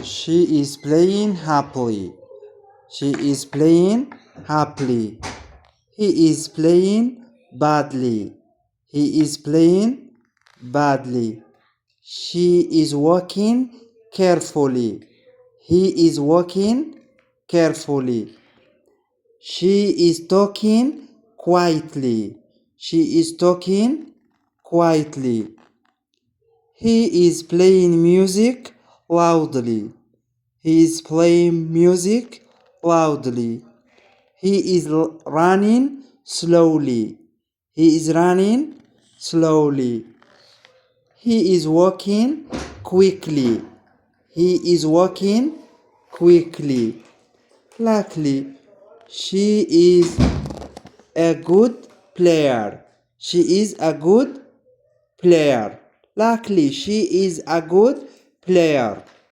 She is playing happily. She is playing happily. He is playing badly. He is playing badly. She is walking carefully. He is walking carefully. She is talking quietly. She is talking quietly. He is playing music loudly. He is playing music loudly. He is running slowly. He is running slowly. He is walking quickly. He is walking quickly. Luckily, she is a good player. She is a good player. Luckily, she is a good player.